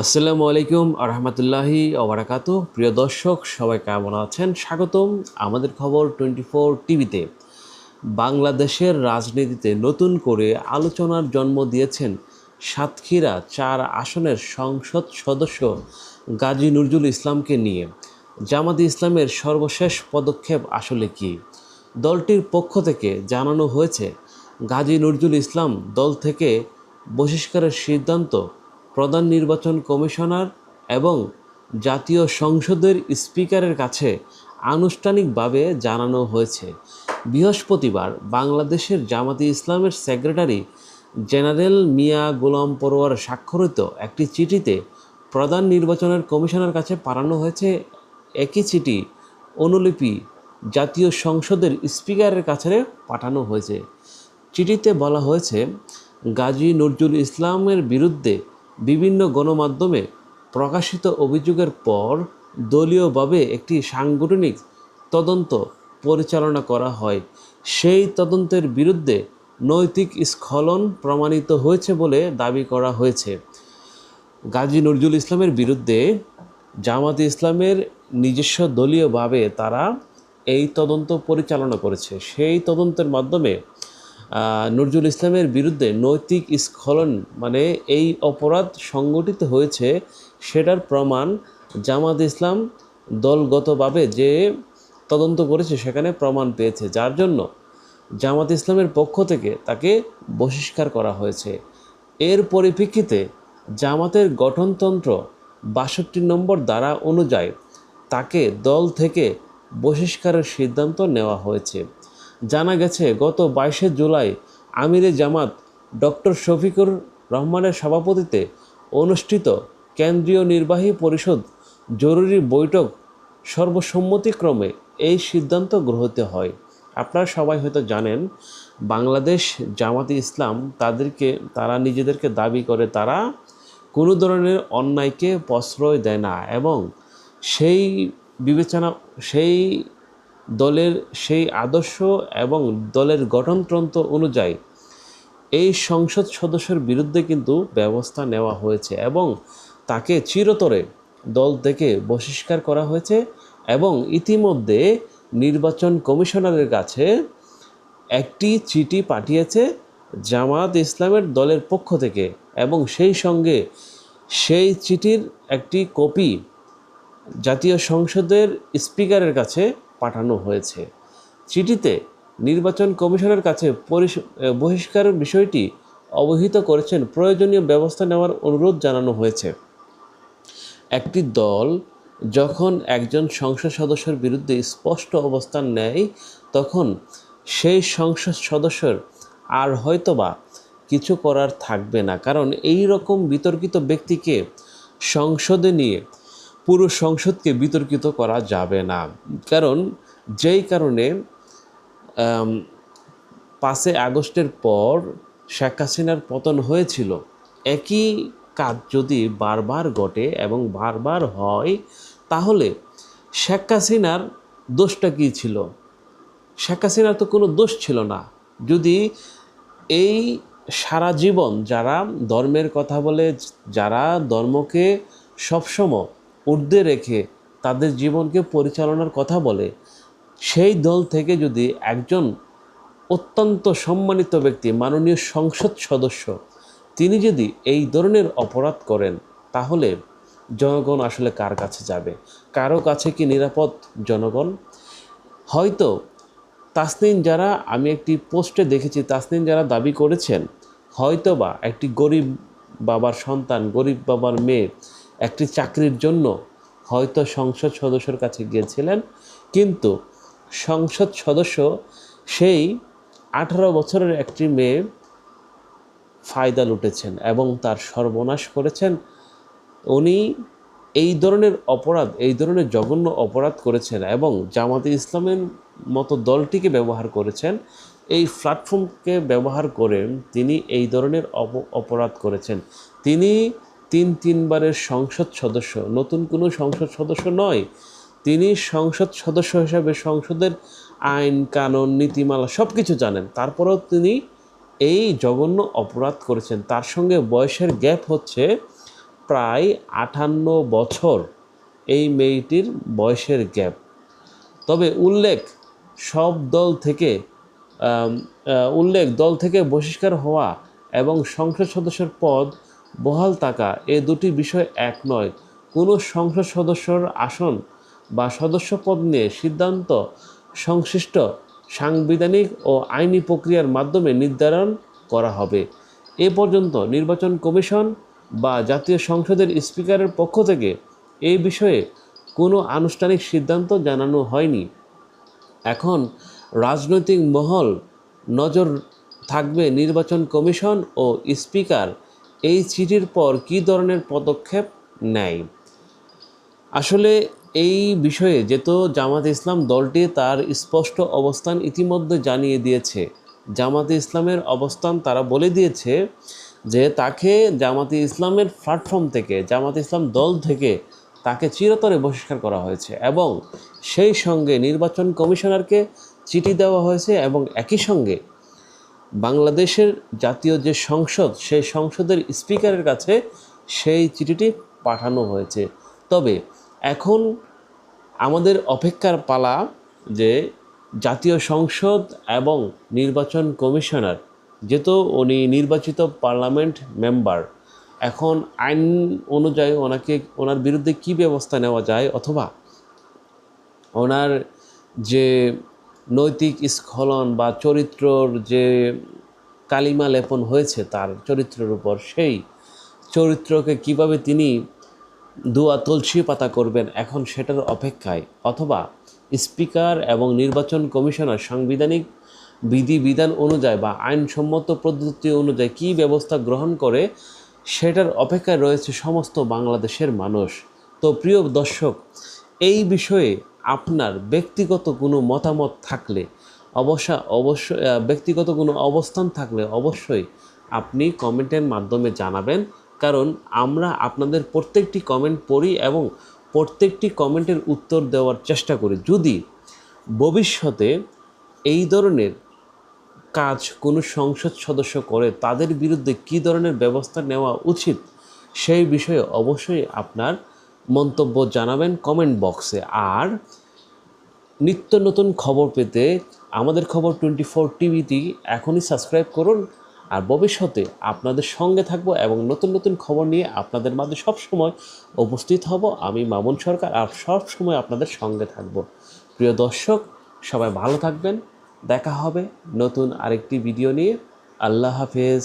আসসালামু আলাইকুম আরহামতুল্লাহি ওবারাকাতু। প্রিয় দর্শক, সবাই কেমন আছেন? স্বাগতম আমাদের খবর 24 টিভিতে। বাংলাদেশের রাজনীতিতে নতুন করে আলোচনার জন্ম দিয়েছেন সাতক্ষীরা 4 আসনের সংসদ সদস্য গাজী নজরুল ইসলামকে নিয়ে। জামাতে ইসলামের সর্বশেষ পদক্ষেপ আসলে কি? দলটির পক্ষ থেকে জানানো হয়েছে, গাজী নজরুল ইসলাম দল থেকে বহিষ্কারের সিদ্ধান্ত প্রধান নির্বাচন কমিশনার এবং জাতীয় সংসদের স্পিকারের কাছে আনুষ্ঠানিকভাবে জানানো হয়েছে। বৃহস্পতিবার বাংলাদেশের জামাতে ইসলামের সেক্রেটারি জেনারেল মিয়া গোলাম পরোয়ার স্বাক্ষরিত একটি চিঠিতে প্রধান নির্বাচনের কমিশনার কাছে পাঠানো হয়েছে। একই চিঠি অনুলিপি জাতীয় সংসদের স্পিকারের কাছে পাঠানো হয়েছে। চিঠিতে বলা হয়েছে, গাজী নজরুল ইসলামের বিরুদ্ধে বিভিন্ন গণমাধ্যমে প্রকাশিত অভিযোগের পর দলীয়ভাবে একটি সাংগঠনিক তদন্ত পরিচালনা করা হয়। সেই তদন্তের বিরুদ্ধে নৈতিক স্খলন প্রমাণিত হয়েছে বলে দাবি করা হয়েছে। গাজী নজরুল ইসলামের বিরুদ্ধে জামাতে ইসলামের নিজস্ব দলীয়ভাবে তারা এই তদন্ত পরিচালনা করেছে। সেই তদন্তের মাধ্যমে নজরুল ইসলামের বিরুদ্ধে নৈতিক স্খলন মানে এই অপরাধ সংগঠিত হয়েছে সেটার প্রমাণ জামাত ইসলাম দলগতভাবে যে তদন্ত করেছে সেখানে প্রমাণ পেয়েছে, যার জন্য জামাত ইসলামের পক্ষ থেকে তাকে বহিষ্কার করা হয়েছে। এর পরিপ্রেক্ষিতে জামাতের গঠনতন্ত্র ৬২ নম্বর ধারা অনুযায়ী তাকে দল থেকে বহিষ্কারের সিদ্ধান্ত নেওয়া হয়েছে। জানা গেছে, গত ২২ জুলাই আমিরে জামাত ডক্টর শফিকুর রহমানের সভাপতিত্বে অনুষ্ঠিত কেন্দ্রীয় নির্বাহী পরিষদ জরুরি বৈঠক সর্বসম্মতিক্রমে এই সিদ্ধান্ত গৃহীত হয়। আপনারা সবাই হয়তো জানেন, বাংলাদেশ জামাতে ইসলাম তারা নিজেদেরকে দাবি করে তারা কোনো ধরনের অন্যায়কে প্রশ্রয় দেয় না এবং সেই বিবেচনা সেই দলের সেই আদর্শ এবং দলের গঠনতন্ত্র অনুযায়ী এই সংসদ সদস্যের বিরুদ্ধে কিন্তু ব্যবস্থা নেওয়া হয়েছে এবং তাকে চিরতরে দল থেকে বহিষ্কার করা হয়েছে এবং ইতিমধ্যে নির্বাচন কমিশনারের কাছে একটি চিঠি পাঠিয়েছে জামাত ইসলামের দলের পক্ষ থেকে এবং সেই সঙ্গে সেই চিঠির একটি কপি জাতীয় সংসদের স্পিকারের কাছে পাঠানো হয়েছে। চিঠিতে নির্বাচন কমিশনের কাছে বহিষ্কারের বিষয়টি অবহিত করেছেন, প্রয়োজনীয় ব্যবস্থা নেওয়ার অনুরোধ জানানো হয়েছে। একটি দল যখন একজন সংসদ সদস্যের বিরুদ্ধে স্পষ্ট অবস্থান নেয় তখন সেই সংসদ সদস্যর আর হয়তোবা কিছু করার থাকবে না, কারণ এই রকম বিতর্কিত ব্যক্তিকে সংসদে নিয়ে পুরো সংসদকে বিতর্কিত করা যাবে না। কারণ যেই কারণে 5 আগস্টের পর শেখ হাসিনার পতন হয়েছিল, একই কাজ যদি বারবার ঘটে এবং বারবার হয় তাহলে শেখ হাসিনার দোষটা কী ছিল? শেখ হাসিনার তো কোনো দোষ ছিল না। যদি এই সারা জীবন যারা ধর্মের কথা বলে, যারা ধর্মকে সবসময় ঊর্ধ্বে রেখে তাদের জীবনকে পরিচালনার কথা বলে, সেই দল থেকে যদি একজন অত্যন্ত সম্মানিত ব্যক্তি মাননীয় সংসদ সদস্য তিনি যদি এই ধরনের অপরাধ করেন তাহলে জনগণ আসলে কার কাছে যাবে? কারো কাছে কি নিরাপদ জনগণ? হয়তো তাসনিম যারা, আমি একটি পোস্টে দেখেছি, তাসনিম যারা দাবি করেছেন হয়তোবা একটি গরিব বাবার সন্তান, গরিব বাবার মেয়ে একটি চাকরির জন্য হয়তো সংসদ সদস্যের কাছে গিয়েছিলেন, কিন্তু সংসদ সদস্য সেই 18 বছরের একটি মেয়ে ফায়দা লুটেছেন এবং তার সর্বনাশ করেছেন। উনি এই ধরনের অপরাধ, এই ধরনের জঘন্য অপরাধ করেছেন এবং জামাতে ইসলামের মতো দলটিকে ব্যবহার করেছেন, এই প্ল্যাটফর্মকে ব্যবহার করে তিনি এই ধরনের অপরাধ করেছেন। তিনি 3বারের সংসদ সদস্য, নতুন কোনো সংসদ সদস্য নয়। তিনি সংসদ সদস্য হিসাবে সংসদের আইন কানুন নীতিমালা সব কিছু জানেন, তারপরেও তিনি এই জঘন্য অপরাধ করেছেন। তার সঙ্গে বয়সের গ্যাপ হচ্ছে প্রায় 58 বছর এই মেয়েটির বয়সের গ্যাপ। তবে দল থেকে বহিষ্কার হওয়া এবং সংসদ সদস্যের পদ বহাল থাকা এ দুটি বিষয় এক নয়। কোনো সংসদ সদস্যর আসন বা সদস্য পদ নিয়ে সিদ্ধান্ত সংশ্লিষ্ট সাংবিধানিক ও আইনি প্রক্রিয়ার মাধ্যমে নির্ধারণ করা হবে। এ পর্যন্ত নির্বাচন কমিশন বা জাতীয় সংসদের স্পিকারের পক্ষ থেকে এই বিষয়ে কোনো আনুষ্ঠানিক সিদ্ধান্ত জানানো হয়নি। এখন রাজনৈতিক মহল নজর থাকবে নির্বাচন কমিশন ও স্পিকার এই চিঠির পর কী ধরনের পদক্ষেপ নেয়। আসলে এই বিষয়ে যেহেতু জামাতে ইসলাম দলটি তার স্পষ্ট অবস্থান ইতিমধ্যে জানিয়ে দিয়েছে। জামাতে ইসলামের অবস্থান তারা বলে দিয়েছে যে তাকে জামাতে ইসলামের প্ল্যাটফর্ম থেকে, জামাতে ইসলাম দল থেকে তাকে চিরতরে বহিষ্কার করা হয়েছে এবং সেই সঙ্গে নির্বাচন কমিশনারকে চিঠি দেওয়া হয়েছে এবং একই সঙ্গে বাংলাদেশের জাতীয় যে সংসদ, সেই সংসদের স্পিকারের কাছে সেই চিঠিটি পাঠানো হয়েছে। তবে এখন আমাদের অপেক্ষার পালা যে জাতীয় সংসদ এবং নির্বাচন কমিশনার, যেহেতু উনি নির্বাচিত পার্লামেন্ট মেম্বার, এখন আইন অনুযায়ী ওনার বিরুদ্ধে কী ব্যবস্থা নেওয়া যায়, অথবা ওনার যে নৈতিক স্খলন বা চরিত্রর যে কালিমা লেপন হয়েছে তার চরিত্রের উপর, সেই চরিত্রকে কিভাবে তিনি দুয়া তুলসী পাতা করবেন, এখন সেটার অপেক্ষায়, অথবা স্পিকার এবং নির্বাচন কমিশনার সাংবিধানিক বিধিবিধান অনুযায়ী বা আইনসম্মত পদ্ধতি অনুযায়ী কী ব্যবস্থা গ্রহণ করে, সেটার অপেক্ষায় রয়েছে সমস্ত বাংলাদেশের মানুষ। তো প্রিয় দর্শক, এই বিষয়ে আপনার ব্যক্তিগত কোনো মতামত থাকলে অবশ্যই ব্যক্তিগত কোনো অবস্থান থাকলে অবশ্যই আপনি কমেন্টের মাধ্যমে জানাবেন, কারণ আমরা আপনাদের প্রত্যেকটি কমেন্ট পড়ি এবং প্রত্যেকটি কমেন্টের উত্তর দেওয়ার চেষ্টা করি। যদি ভবিষ্যতে এই ধরনের কাজ কোনো সংসদ সদস্য করে, তাদের বিরুদ্ধে কী ধরনের ব্যবস্থা নেওয়া উচিত, সেই বিষয়ে অবশ্যই আপনার মন্তব্য জানাবেন কমেন্ট বক্সে। আর নিত্য নতুন খবর পেতে আমাদের খবর 24 টিভিটি এখনই সাবস্ক্রাইব করুন। আর ভবিষ্যতে আপনাদের সঙ্গে থাকবো এবং নতুন নতুন খবর নিয়ে আপনাদের মাঝে সবসময় উপস্থিত হব। আমি মামুন সরকার, আর সবসময় আপনাদের সঙ্গে থাকব। প্রিয় দর্শক, সবাই ভালো থাকবেন। দেখা হবে নতুন আরেকটি ভিডিও নিয়ে। আল্লাহ হাফেজ।